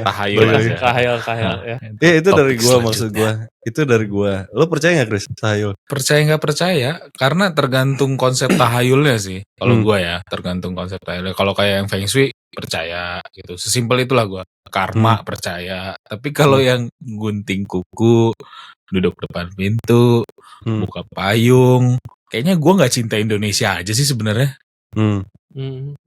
tahayul aja. Tahayul ya. Itu dari gua maksud gua. Itu dari gua. Lo percaya nggak Chris tahayul? Percaya nggak percaya? Karena tergantung konsep tahayulnya sih. Kalau gua ya, tergantung konsep tahayulnya. Kalau kayak yang Feng Shui percaya gitu. Sesimpel itulah gua. Karma percaya. Tapi kalau yang gunting kuku, duduk depan pintu, buka payung, kayaknya gue nggak cinta Indonesia aja sih sebenarnya.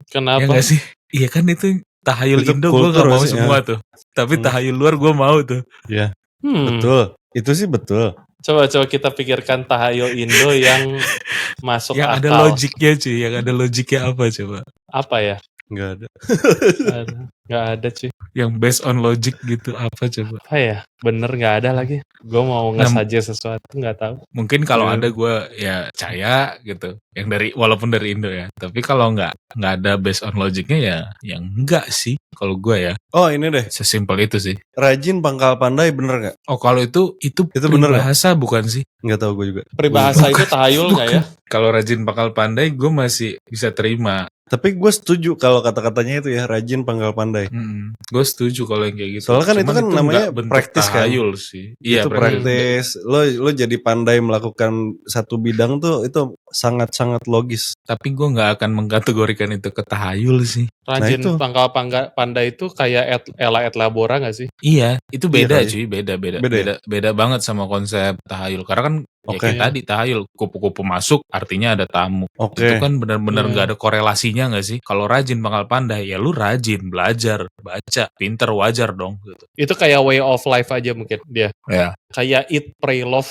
Kenapa? Ya nggak sih? Iya kan itu tahayul itu Indo gue nggak mau semua tuh. Tapi tahayul luar gue mau tuh. Iya. Betul. Itu sih betul. Coba kita pikirkan tahayul Indo yang masuk yang akal. Ada logiknya cuy. Yang ada logiknya apa coba? Apa ya? Nggak ada. Nggak ada cuy. Yang based on logic gitu apa coba? Apa ya? Bener nggak ada lagi. Gue mau nge-suggest sesuatu nggak tahu. Mungkin kalau ada gue ya percaya gitu. Yang walaupun dari Indo ya. Tapi kalau nggak ada based on logicnya ya yang enggak sih kalau gue ya. Oh ini deh. Sesimpel itu sih. Rajin pangkal pandai bener nggak? Oh kalau itu peribahasa bukan sih? Nggak tahu gue juga. Peribahasa itu tahayul nggak ya? Kalau rajin pangkal pandai gue masih bisa terima. Tapi gue setuju kalau kata-katanya itu ya, rajin pangkal pandai. Gue setuju kalau yang kayak gitu. Soalnya kan itu kan namanya praktis kan. Sih. Iya, itu praktis. Lo jadi pandai melakukan satu bidang tuh itu sangat-sangat logis. Tapi gue nggak akan mengkategorikan itu ke tahayul sih. Rajin pangkal pandai itu kayak Ella et Labora nggak sih? Iya, itu beda cuy, beda banget sama konsep tahayul. Karena kan kayak tadi tahayul kupu-kupu masuk artinya ada tamu. Itu kan benar-benar nggak ada korelasinya nggak sih? Kalau rajin pangkal pandai ya lu rajin belajar, baca, pinter, wajar dong. Gitu. Itu kayak way of life aja mungkin dia. Ya. Kayak eat, pray, love.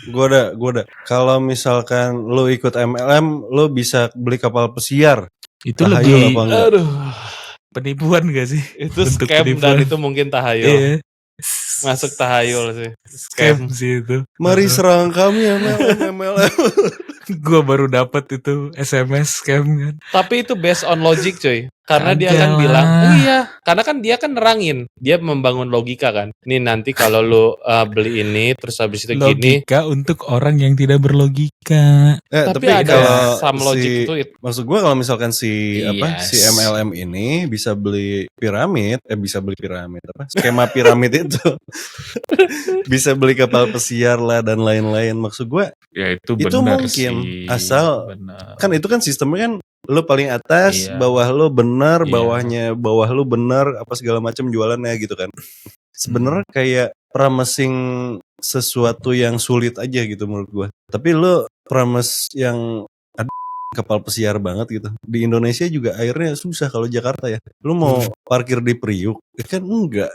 Gue ada. Kalau misalkan lo ikut MLM, lo bisa beli kapal pesiar. Itu lebih, penipuan gak sih? Itu scam dan itu mungkin tahayul. Iya. Masuk tahayul sih. Scam sih itu. Mari serang kami MLM. Gue baru dapat itu SMS scam kan. Tapi itu based on logic cuy. Karena dia akan bilang, karena kan dia kan nerangin, dia membangun logika kan. Ini nanti kalau lu beli ini, terus habis itu gini. Logika untuk orang yang tidak berlogika. Tapi ada some logic itu. Maksud gue kalau misalkan si MLM ini bisa beli piramid, skema piramid itu, bisa beli kapal pesiar lah dan lain-lain. Maksud gue, ya itu mungkin sih. Asal kan itu kan sistemnya kan. Lo paling atas, bawah lo benar, bawah lo benar, apa segala macam jualannya gitu kan. Sebenarnya kayak promising sesuatu yang sulit aja gitu menurut gua. Tapi lo promise yang kapal pesiar banget gitu. Di Indonesia juga airnya susah kalau Jakarta ya. Lo mau parkir di Priuk, kan enggak.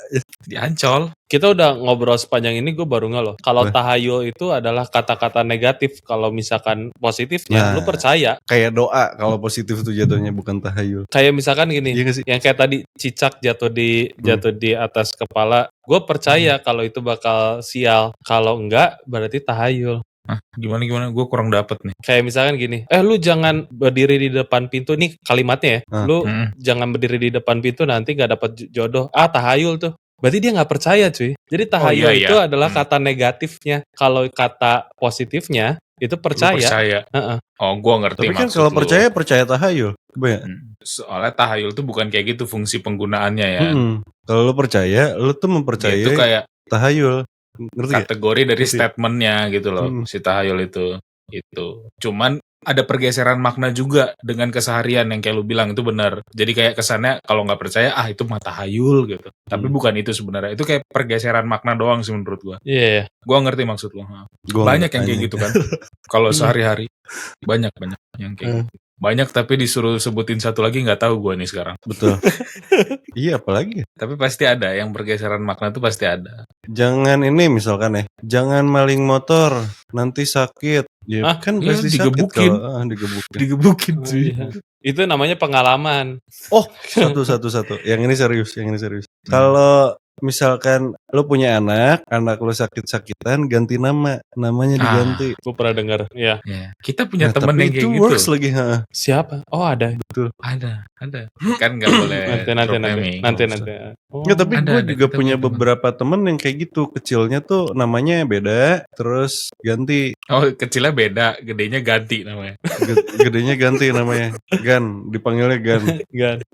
Di Ancol. Kita udah ngobrol sepanjang ini, gue baru nggak loh. Kalau tahayul itu adalah kata-kata negatif. Kalau misalkan positifnya, lu percaya. Kayak doa kalau positif itu jatuhnya bukan tahayul. Kayak misalkan gini, yang kayak tadi cicak jatuh di atas kepala. Gue percaya kalau itu bakal sial. Kalau enggak, berarti tahayul. Gimana gue kurang dapet nih. Kayak misalkan gini, lu jangan berdiri di depan pintu, nih kalimatnya ya. Lu jangan berdiri di depan pintu, nanti gak dapet jodoh. Tahayul tuh. Berarti dia gak percaya cuy. Jadi tahayul itu adalah kata negatifnya. Kalau kata positifnya itu percaya. Gue ngerti. Tapi kan kalau percaya tahayul. Soalnya tahayul tuh bukan kayak gitu fungsi penggunaannya ya. Kalau lu percaya, lu tuh mempercayai itu kayak tahayul. Ngerti kategori dari statementnya gitu loh, si tahayul itu. Cuman ada pergeseran makna juga dengan keseharian yang kayak lu bilang itu benar. Jadi kayak kesannya kalau nggak percaya itu mah tahayul gitu. Tapi bukan itu sebenarnya. Itu kayak pergeseran makna doang sih menurut gua. Iya. Gua ngerti maksud lu. Banyak yang kayak gitu kan. Kalau sehari-hari banyak yang kayak gitu. Banyak tapi disuruh sebutin satu lagi nggak tahu gue nih sekarang. Betul. Iya apalagi. Tapi pasti ada yang pergeseran makna tuh pasti ada. Jangan ini misalkan ya, jangan maling motor nanti sakit. Ya kan pasti digebukin. Sakit kalau digebukin. Digebukin sih. Itu namanya pengalaman. Oh satu. Yang ini serius. Kalau misalkan lu punya anak lu sakit-sakitan, ganti namanya diganti. Gue pernah dengar, ya. Kita punya temen yang kayak gitu. Works lagi, Siapa? Oh ada. Betul. Ada. Kan nggak boleh. Nanti. Nggak, tapi gue juga punya beberapa temen yang kayak gitu. Kecilnya tuh namanya beda, terus ganti. Oh kecilnya beda, gedenya ganti namanya. Gedenya ganti namanya. Gan, dipanggilnya Gan.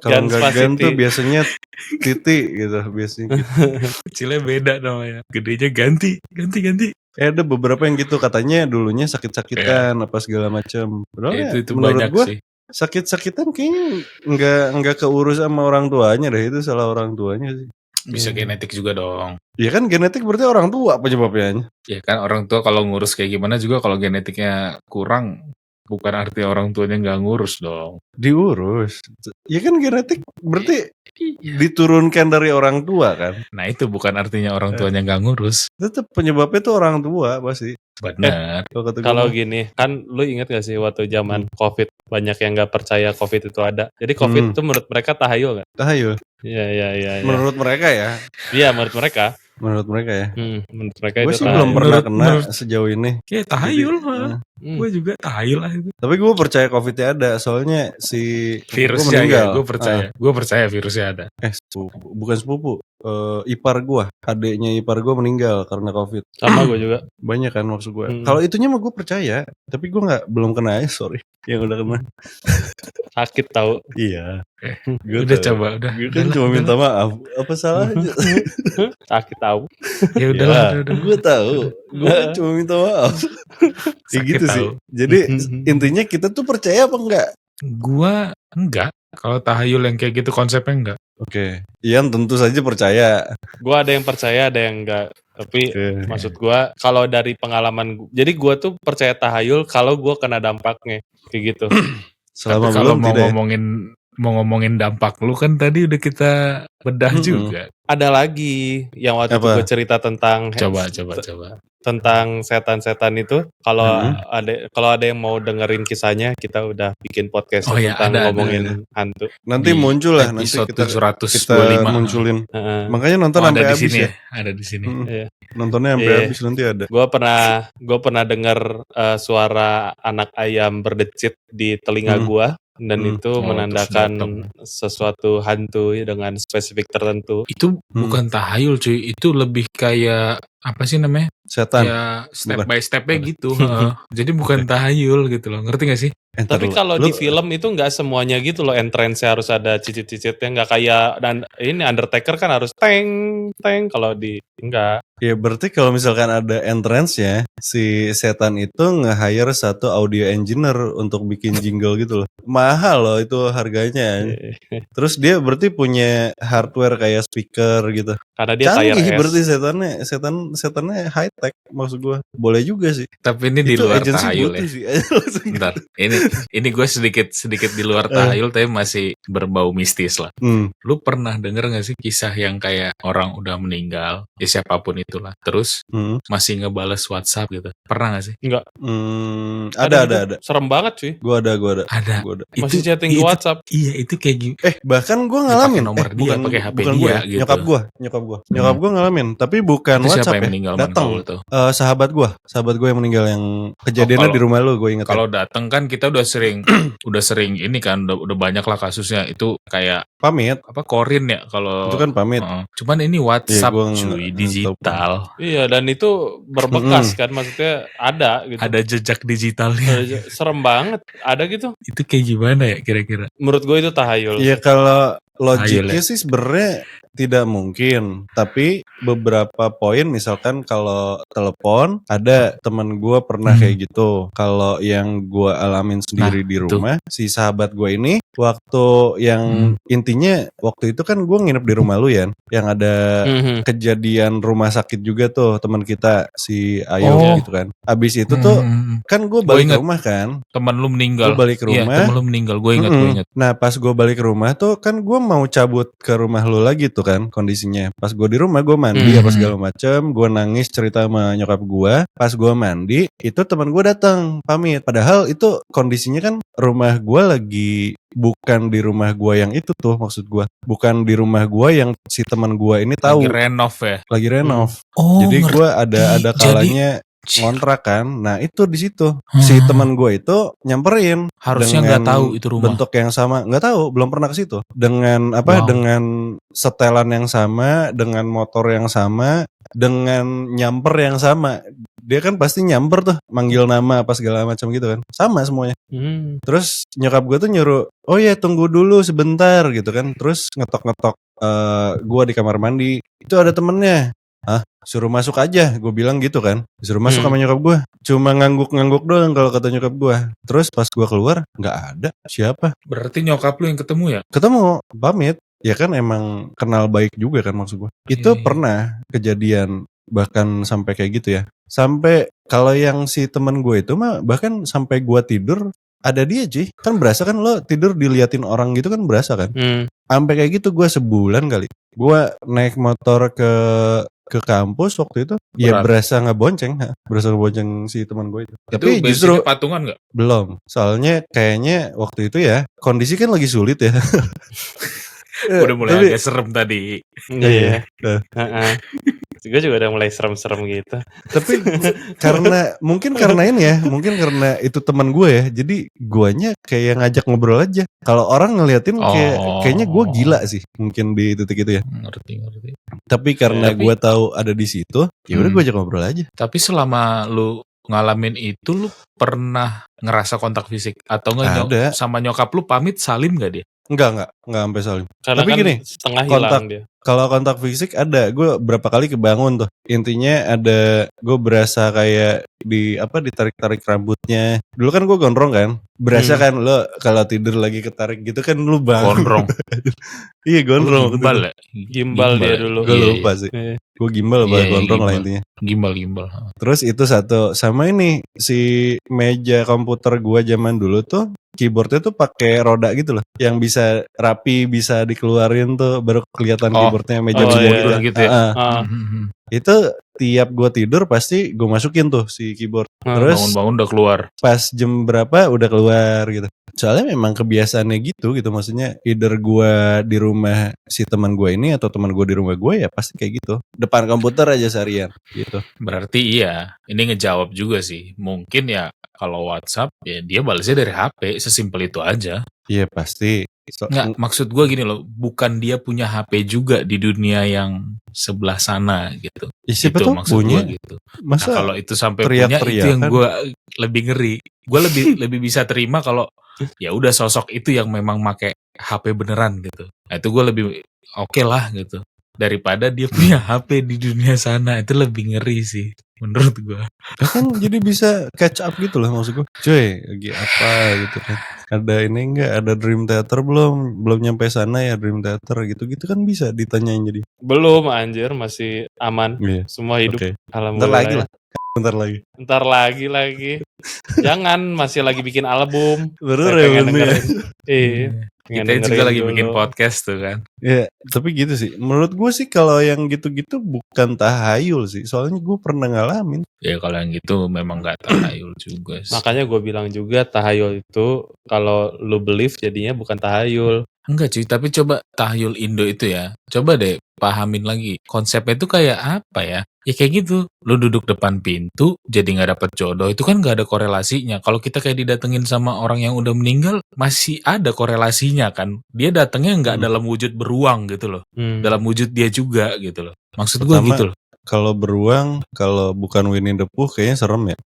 Kalau nggak Gan tuh biasanya Titi gitu biasanya. Kecilnya beda namanya, gedenya ganti. Ada beberapa yang gitu katanya dulunya sakit-sakitan apa segala macam. Itu menurut gue sih. Sakit-sakitan kayaknya nggak keurus sama orang tuanya deh, itu salah orang tuanya sih. Bisa genetik juga dong. Iya kan genetik berarti orang tua penyebabnya. Iya kan orang tua kalau ngurus kayak gimana juga kalau genetiknya kurang. Bukan arti orang tuanya nggak ngurus dong. Diurus. Ya kan genetik berarti diturunkan dari orang tua kan. Nah itu bukan artinya orang tuanya nggak ngurus. Tetap penyebabnya tuh orang tua pasti. Benar. Kalau gini kan lu inget gak sih waktu zaman COVID banyak yang nggak percaya COVID itu ada. Jadi COVID itu menurut mereka tahayul kan? Tahayul. Iya. Menurut mereka ya? Iya menurut mereka. Menurut mereka ya? Menurut mereka gue itu sih belum pernah kena sejauh ini. Kayak tahayul mah. Gue juga tahayul lah itu. Tapi gue percaya COVID-nya ada. Soalnya si virusnya ya, gue percaya. Gue percaya virusnya ada. Bukan sepupu. Ipar gue, adeknya ipar gue meninggal karena COVID. Sama gue juga. Banyak kan maksud gue. Kalau itunya mah gue percaya. Tapi gue belum kena sorry. Yang udah kena. Sakit tahu. Iya. Udah coba. Gue kan cuma minta maaf. Apa salahnya? Sakit tahu. Ya udah. Gue tahu. Gue kan cuma minta maaf. Kayak gitu tahu. Sih. Jadi intinya kita tuh percaya apa enggak? Gue enggak. Kalau tahayul yang kayak gitu konsepnya enggak. Oke. Ian tentu saja percaya. Gue ada yang percaya, ada yang enggak. Tapi maksud gue kalau dari pengalaman jadi gue tuh percaya tahayul kalau gue kena dampaknya kayak gitu. Selama kalau mau ngomongin dampak lu kan tadi udah kita bedah juga. Ada lagi yang waktu itu gue cerita tentang coba. Tentang setan-setan itu. Kalau ada yang mau dengerin kisahnya, kita udah bikin podcast tentang ngomongin hantu. Nanti muncul lah nanti kita munculin. Makanya nonton sampai habis ya. Ada di sini. Nontonnya sampai habis nanti ada. Gue pernah dengar suara anak ayam berdecit di telinga gue. Dan itu menandakan sesuatu hantu dengan spesifik tertentu. Itu bukan tahayul cuy, itu lebih kayak apa sih namanya? Setan. Ya step by stepnya gitu. Jadi bukan tahayul gitu loh, ngerti gak sih? Tapi kalau di film itu nggak semuanya gitu loh, entrance-nya harus ada cicit-cicitnya, nggak kayak dan ini Undertaker kan harus teng kalau di enggak. Ya berarti kalau misalkan ada entrance-nya, si setan itu nge-hire satu audio engineer untuk bikin jingle gitu loh. Mahal loh itu harganya. Terus dia berarti punya hardware kayak speaker gitu. Karena dia canggih berarti setannya high tech maksud gue. Boleh juga sih. Tapi ini itu di luar tahayul ya. Bentar. Ini gue sedikit di luar tahayul tapi masih berbau mistis lah. Lu pernah denger gak sih kisah yang kayak orang udah meninggal, ya siapapun itulah, terus masih ngebales WhatsApp gitu? Pernah gak sih? Enggak. Ada. Serem banget cuy. Gue ada. Masih chatting di WhatsApp. Iya itu kayak gitu. Bahkan gue ngalamin. Nomor dia pakai HP dia gitu. Nyokap gue ngalamin. Tapi bukan itu WhatsApp yang meninggal datang. tuh? Sahabat gue yang meninggal, yang kejadiannya di rumah lu, gue inget. Kalau datang kan kita udah sering ini kan, udah banyak lah kasusnya. Itu kayak pamit, korin ya kalau. Itu kan pamit. Cuman ini WhatsApp cuy, digital. Iya, dan itu berbekas kan, maksudnya ada gitu. Ada jejak digitalnya. Serem banget, ada gitu. Itu kayak gimana ya kira-kira? Menurut gue itu tahayul. Iya, kalau logiknya sih sebenarnya tidak mungkin, tapi beberapa poin, misalkan kalau telepon, ada teman gue pernah kayak gitu. Kalau yang gue alamin sendiri di rumah, si sahabat gue ini waktu yang intinya waktu itu kan gue nginep di rumah lu ya, yang ada kejadian rumah sakit juga tuh teman kita si Ayu gitu kan. Abis itu tuh kan gue balik ke rumah kan. Temen lu meninggal. Gue balik ke rumah. Iya, temen lu meninggal. Gue ingat. Nah pas gue balik ke rumah tuh kan gue mau cabut ke rumah lu lagi tuh kan kondisinya. Pas gue di rumah gue mandi apa segala macem, gue nangis cerita sama nyokap gue. Pas gue mandi itu teman gue datang pamit. Padahal itu kondisinya kan rumah gue lagi bukan di rumah gue yang itu tuh, maksud gue bukan di rumah gue yang si teman gue ini tahu. Lagi renov ya. Lagi renov. Jadi ngerti. gue ada kalanya ngontrak kan. Nah itu di situ si teman gue itu nyamperin, harusnya nggak tahu itu rumah, bentuk yang sama, nggak tahu, belum pernah ke situ, dengan dengan setelan yang sama, dengan motor yang sama, dengan nyamper yang sama. Dia kan pasti nyamper tuh, manggil nama apa segala macam gitu kan, sama semuanya. Terus nyokap gue tuh nyuruh, oh ya tunggu dulu sebentar gitu kan. Terus ngetok-ngetok gue di kamar mandi, itu ada temennya. Suruh masuk aja, gue bilang gitu kan. Suruh masuk sama nyokap gue. Cuma ngangguk-ngangguk doang kalau kata nyokap gue. Terus pas gue keluar, nggak ada. Siapa? Berarti nyokap lu yang ketemu ya? Ketemu, pamit. Ya kan emang kenal baik juga kan maksud gue. Itu pernah kejadian bahkan sampai kayak gitu ya. Sampai kalau yang si temen gue itu mah bahkan sampai gue tidur ada dia cuy. Kan berasa kan lo tidur diliatin orang gitu kan berasa kan. Sampai kayak gitu gue sebulan kali. Gue naik motor ke kampus waktu itu. Ya berasa ngebonceng si teman gue itu. Tapi justru patungan nggak? Belum. Soalnya kayaknya waktu itu ya kondisi kan lagi sulit ya. Udah mulai agak serem tadi. Iya. Gue juga udah mulai serem-serem gitu. Tapi mungkin karena itu teman gue ya. Jadi guanya kayak ngajak ngobrol aja. Kalau orang ngeliatin kayaknya gue gila sih. Mungkin di titik itu ya. Ngerti. Tapi karena gue tahu ada di situ, ya udah gue ajak ngobrol aja. Tapi selama lu ngalamin itu, lu pernah ngerasa kontak fisik atau enggak? Sama nyokap lu pamit salim gak dia? Enggak sampai salim. Karena tapi kan gini, setengah hilang dia. Kalau kontak fisik ada, gue berapa kali kebangun tuh. Intinya ada, gue berasa kayak ditarik-tarik rambutnya. Dulu kan gue gondrong kan, berasa kan lo kalau tidur lagi ketarik gitu kan lu bangun. Gondrong. Iya gondrong. Gimbal dia dulu. Gue lupa sih. Gue gimbal gondrong lah intinya. Gimbal. Terus itu satu, sama ini si meja komputer gue zaman dulu tuh keyboardnya tuh pakai roda gitu loh, yang bisa rapi, bisa dikeluarin tuh baru kelihatan keyboardnya, meja keyboard gitu ya. Itu tiap gue tidur pasti gue masukin tuh si keyboard. Terus bangun-bangun udah keluar. Pas jam berapa udah keluar gitu. Soalnya memang kebiasaannya gitu maksudnya. Either gue di rumah si teman gue ini atau teman gue di rumah gue ya pasti kayak gitu. Depan komputer aja seharian gitu. Berarti iya, ini ngejawab juga sih. Mungkin ya kalau WhatsApp ya dia balasnya dari HP, sesimpel itu aja. Iya pasti. Nggak, maksud gue gini loh, bukan dia punya HP juga di dunia yang sebelah sana gitu. Ya, siapa itu tuh maksud punya? Gue gitu. Masa kalau itu sampai punya, itu yang gue lebih ngeri. Gue lebih bisa terima kalau ya udah sosok itu yang memang make HP beneran gitu. Nah itu gue lebih oke lah gitu. Daripada dia punya HP di dunia sana, itu lebih ngeri sih menurut gue. Kan jadi bisa catch up gitu loh maksud gue. Cuy, lagi apa gitu kan. Ada ini enggak, ada Dream Theater belum nyampe sana ya Dream Theater gitu kan bisa ditanyain jadi. Belum anjir, masih aman. Semua hidup. Alhamdulillah. Bentar lagi. Jangan, masih lagi bikin album. Baru kita juga lagi bikin podcast tuh kan. Ya, tapi gitu sih. Menurut gue sih kalau yang gitu-gitu bukan tahayul sih. Soalnya gue pernah ngalamin. Ya kalau yang gitu memang gak tahayul juga sih. Makanya gue bilang juga tahayul itu kalau lu believe jadinya bukan tahayul. Enggak cuy, tapi coba tahyul Indo itu ya, coba deh pahamin lagi. Konsepnya itu kayak apa ya? Ya kayak gitu, lu duduk depan pintu, jadi nggak dapet jodoh, itu kan nggak ada korelasinya. Kalau kita kayak didatengin sama orang yang udah meninggal, masih ada korelasinya kan. Dia datangnya nggak dalam wujud beruang gitu loh. Dalam wujud dia juga gitu loh. Maksud gue gitu loh. Kalau beruang, kalau bukan Winnie the Pooh kayaknya serem ya.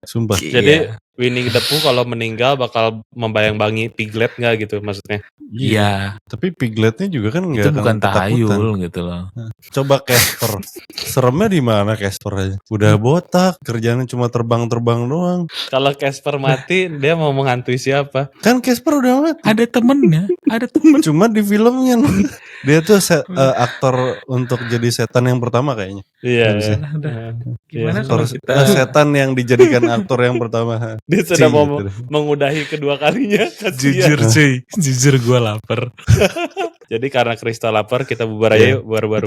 Sumpah. Jadi Winnie the Pooh kalau meninggal bakal membayang-bangi Piglet nggak gitu maksudnya? Iya. Tapi Pigletnya juga kan nggak itu bukan tahayul gitu loh. Coba Casper, seremnya di mana Casper aja? Udah botak, kerjanya cuma terbang-terbang doang. Kalau Casper mati, dia mau menghantui siapa? Kan Casper udah mati. Ada temennya, ada temen. Cuma di filmnya dia tuh aktor untuk jadi setan yang pertama kayaknya. Iya. Gimana kalau kita setan yang dijadikan aktor yang pertama? Dia sudah mau mengudahi kedua kalinya. Jujur cuy, jujur gue lapar. Jadi karena Krista lapar, kita bubar aja yuk, bubar.